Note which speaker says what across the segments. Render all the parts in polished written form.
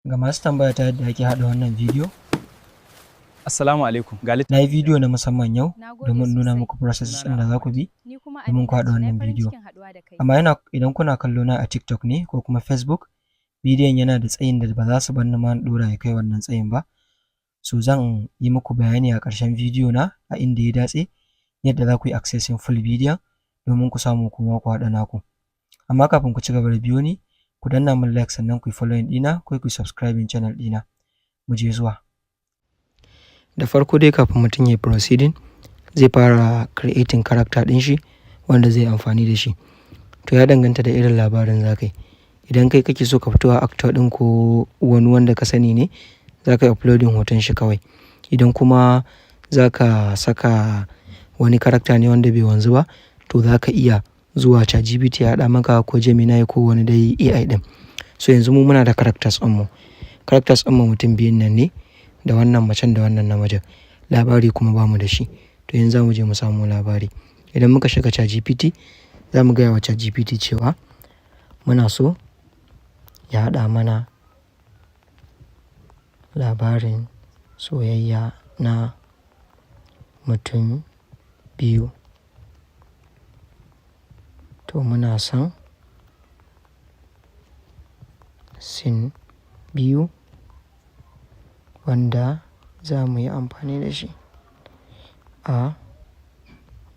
Speaker 1: Ga masu tambaya ta yadda ake haɗa wannan bidiyo,
Speaker 2: Assalamu alaikum.
Speaker 1: na yi bidiyo na musamman yau domin nuna muku process ɗin da za ku bi domin ku haɗa wannan bidiyo. Amma idan kuna kallo na a TikTok ne ko kuma Facebook, bidiyon yana da tsayin da ba za su bar ni ma in ɗora ya kai wannan tsayin ba. So zan yi muku bayani a ƙarshen bidiyo na a inda ya datse yadda za ku yi accessing full bidiyon domin ku samu kuma ku haɗa naku. Amma kafin ku ci gaba da biyo ni, ku danna min like sannan ku yi following ɗina ko ku subscribing channel ɗina. Mu je zuwa. Da farko dai kafin mutum ya yi proceeding, zai fara creating character ɗin shi wanda zai amfani da shi. To ya danganta da irin labarin za ka yi. Idan kai kake so ka fito a actor ɗin ko wani wanda ka sani ne, za ka yi uploading hoton shi kawai. Idan kuma za ka saka wani character ne wanda bai wanzu ba, to za ka iya zuwa ChatGPT ya haɗa maka ko Gemini ko wani dai AI ɗin. So yanzu mu muna da characters ɗinmu. Characters ɗinmu mutum biyun nan ne, da wannan macen da wannan namijin. Labari kuma bamu da shi. To yanzu za mu je mu samu labari. Idan muka shiga ChatGPT, za mu gaya wa ChatGPT cewa muna so ya haɗa mana labarin soyayya na mutum biyu. To muna son scene biyu wanda za mu yi amfani da shi a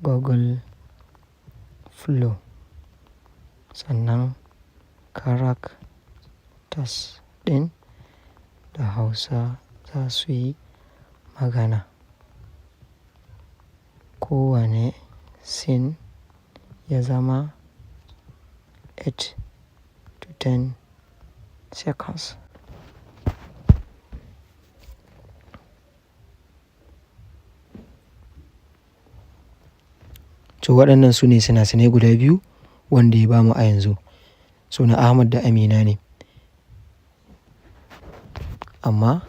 Speaker 1: Google Flow. Sannan characters ɗin da Hausa za su yi magana. Kowane scene ya zama 8 to 10 seconds. To waɗannan su ne sina-sinai guda biyu wanda ya bamu a yanzu. So na Ahmad da Amina ne. Amma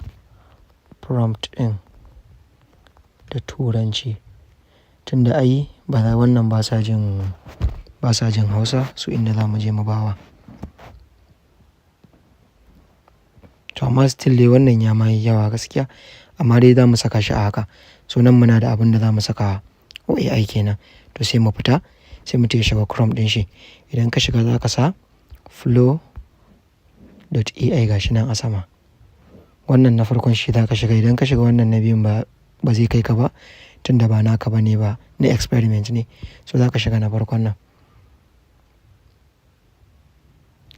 Speaker 1: prompt ɗin da Turanci. Tunda ai wannan ba sa jin Hausa, su inda za mu je mu bawa. To amma still dai wannan ya ma yi yawa gaskiya. Amma dai za mu saka shi a haka. So nan muna da abin da za mu saka wa AI kenan. To sai mu fita, sai mu shiga Chrome ɗin shi. Idan ka shiga za ka sa flow.ai gashi nan a sama. Wannan na farkon shi za ka shiga. Idan ka shiga wannan na biyun ba zai kai ka ba, tunda ba naka ba ne ba, na experiment ne. So za ka shiga na farkon nan.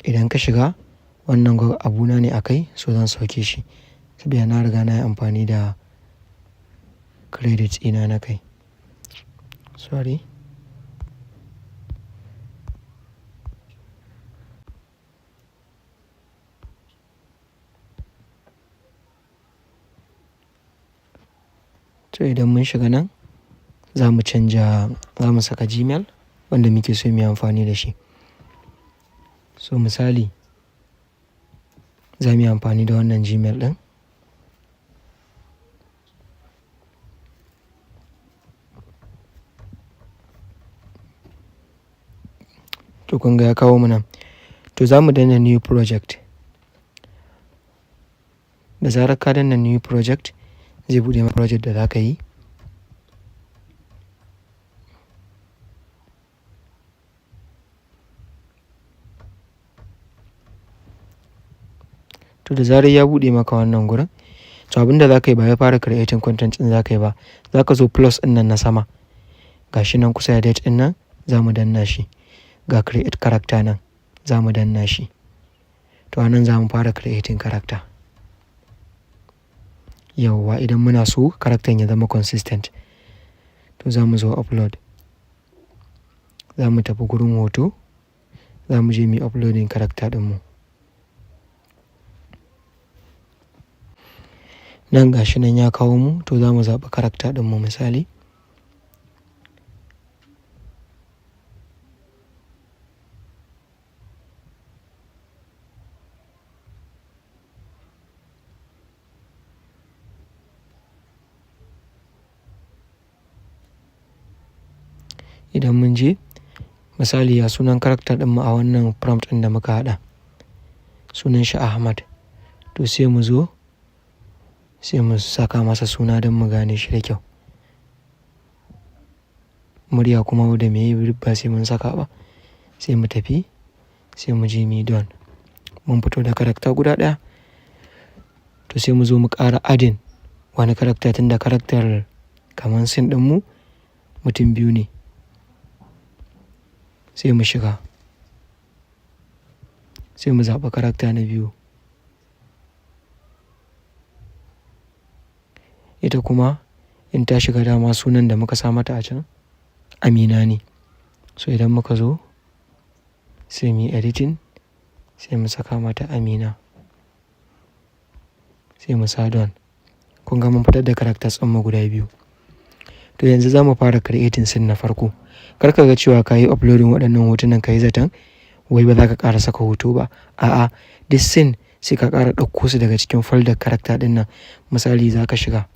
Speaker 1: Idan ka shiga, wannan abuna ne a kai, so zan sauke shi. Saboda na riga na yi amfani da credits ina na kai. Sorry. To idan mun shiga nan, za mu saka Gmail wanda muke so mu yi amfani da shi. So misali, za mu yi amfani da wannan Gmail ɗin. To kun ga ya kawo mu nan. To za mu danna new project. Da zarar ka danna new project, zai buɗe maka project da za ka yi. To da zarar ya buɗe maka wannan gurin, to abin da za ka yi ba ya fara creating content ɗin za ka yi ba. Za ka zo plus ɗin nan na sama. Gashi nan kusa da date ɗin nan, za mu danna shi. Ga create character nan, za mu danna shi. To a nan za mu fara creating character. Yawwa idan muna so character ya zama consistent. To za mu zo upload. Za mu tafi gurin hoto. Za mu je mu yi uploading character ɗinmu. Nan gashi nan ya kawo mu, to za mu zaɓi character ɗinmu misali. Idan mun je, misali ya sunan character ɗinmu a wannan prompt ɗin da muka haɗa. Sunan shi Ahmad. To sai mu zo sai mu saka masa suna don mu gane shi da kyau. Murya kuma da me ba sai mun saka ba. Sai mu tafi sai mu je mu don. Mun fito da karakta guda ɗaya. To sai mu zo mu ƙara adin wani karakta tunda karaktar kamar sin ɗinmu mutum 2 ne. Sai mu shiga. Sai mu zaɓi karakta na 2. Ita kuma in ta shiga dama sunan da muka sa mata a can Amina ne. So idan muka zo sai mu yi editing sai mu saka mata Amina. Sai mu sa don. Kun ga mun fitar da characters ɗinmu guda 2. To yanzu za mu fara creating scene na farko. Kar ka ga cewa ka yi uploading waɗannan hotunan ka yi zaton wai ba za ka ƙara saka hoto ba. A'a, this scene sai ka ƙara ɗauko su daga cikin folder character ɗin nan. Misali za ka shiga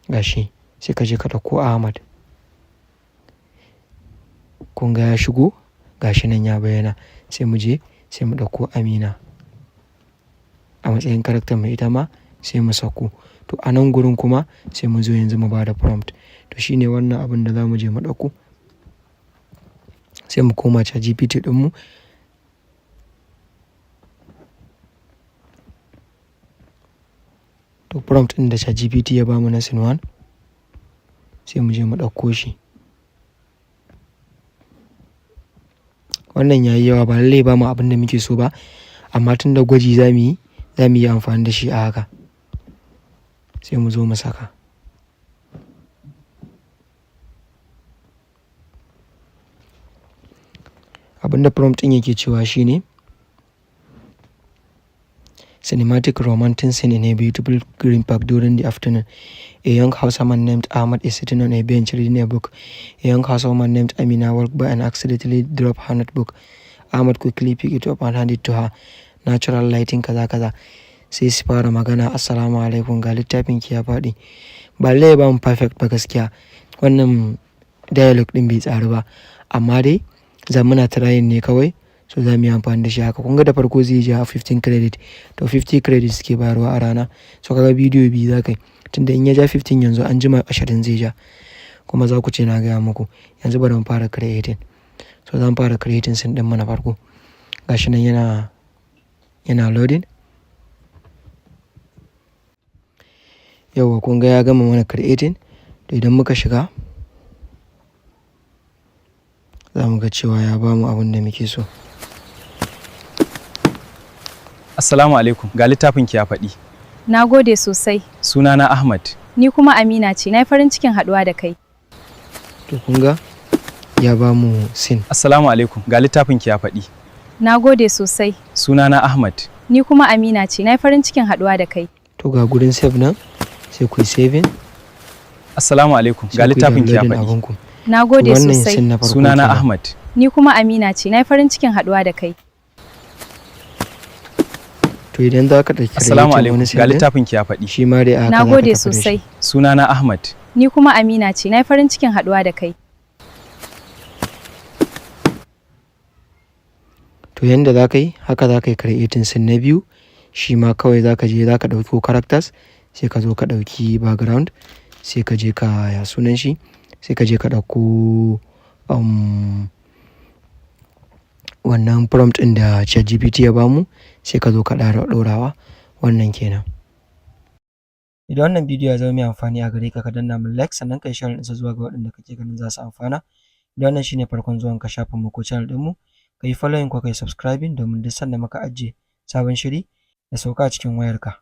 Speaker 1: gashi sai ka je ka ɗauko Ahmad. Kun ga ya shigo gashi nan ya bayyana. Sai mu je sai mu ɗauko Amina a matsayin character mai ita ma sai mu sako. To a nan gurin kuma sai mu zo yanzu mu ba da prompt. To shine wannan abin da za mu je mu ɗauko. Sai mu koma ChatGPT ɗinmu. To prompt ɗin da ChatGPT ya bamu na scene 1 sai mu je mu ɗauko shi. Wannan yayi yawa ba lallai ba mu abin da muke so ba, amma tun da gwaji za mu yi amfani da shi a haka. Sai mu zo mu saka. Abin da prompt ɗin yake cewa shine cinematic romantic scene in a beautiful green park during the afternoon. A young houseman named Ahmad is sitting on a bench reading a book. A young housewoman named Amina walked by and accidentally dropped her notebook. Ahmad quickly picked it up and handed it to her. Natural lighting kaza kaza. Sai su fara magana, assalamu alaikum, ga littafin ki ya faɗi. Ba lallai ba mu perfect ba gaskiya. Wannan dialogue ɗin bai tsari ba. Amma dai zamuna trying ne kawai. So za mu yi amfani da shi haka. Kun ga da farko zai ja 15 credit. To 50 credit suke bayarwa a rana. So kaga bidiyo 2 za ka yi. Tunda in ya ja 15 yanzu an jima 20 zai ja. Kuma za ku ce na gaya muku. Yanzu bari mu fara creating. So zan fara creating scene ɗin mu na farko. Gashi nan yana loading. Yauwa kun ga ya gama mana creating. To idan muka shiga za mu ga cewa ya bamu abin da muke so.
Speaker 2: Assalamu alaikum, ga littafin ki ya faɗi.
Speaker 3: Na gode sosai.
Speaker 2: Sunana Ahmad.
Speaker 3: Ni kuma Amina ce, na yi farin cikin haɗuwa da kai.
Speaker 1: To kun ga ya bamu scene.
Speaker 2: Assalamu alaikum, ga littafin ki ya faɗi.
Speaker 3: Na gode sosai.
Speaker 2: Sunana Ahmad.
Speaker 3: Ni kuma Amina ce, na yi farin cikin haɗuwa da kai.
Speaker 1: To ga gurin save nan sai ku yi saving.
Speaker 2: Assalamu alaikum, ga littafin ki ya faɗi.
Speaker 3: Na gode sosai.
Speaker 2: Sunana Ahmad.
Speaker 3: Ni kuma Amina ce, na yi farin cikin haɗuwa da kai.
Speaker 1: To idan za ka ɗauki
Speaker 2: Assalamu alaikum, ga littafin ki ya faɗi.
Speaker 1: Shi ma dai a haka.
Speaker 3: Na gode sosai.
Speaker 2: Sunana Ahmad.
Speaker 3: Ni kuma Amina ce, na yi farin cikin haɗuwa da kai.
Speaker 1: To yanda za ka yi haka za ka yi creating scene na biyu. Shi ma kawai za ka je za ka ɗauki characters sai ka zo ka ɗauki background sai ka je ka ya sunan shi sai ka je ka ɗauko wannan prompt ɗin da ChatGPT ya bamu sai ka zo ka ɗorawa wannan kenan. Idan wannan bidiyo ya zama mai amfani a gare ka ka danna min like sannan ka yi share ɗinsa zuwa ga waɗanda kake ganin za su amfana. Idan wannan shine farkon zuwan ka shafin mu ko channel ɗinmu ka yi following ko ka yi subscribing domin duk sanda muka ajiye sabon shiri ya sauka a cikin wayarka.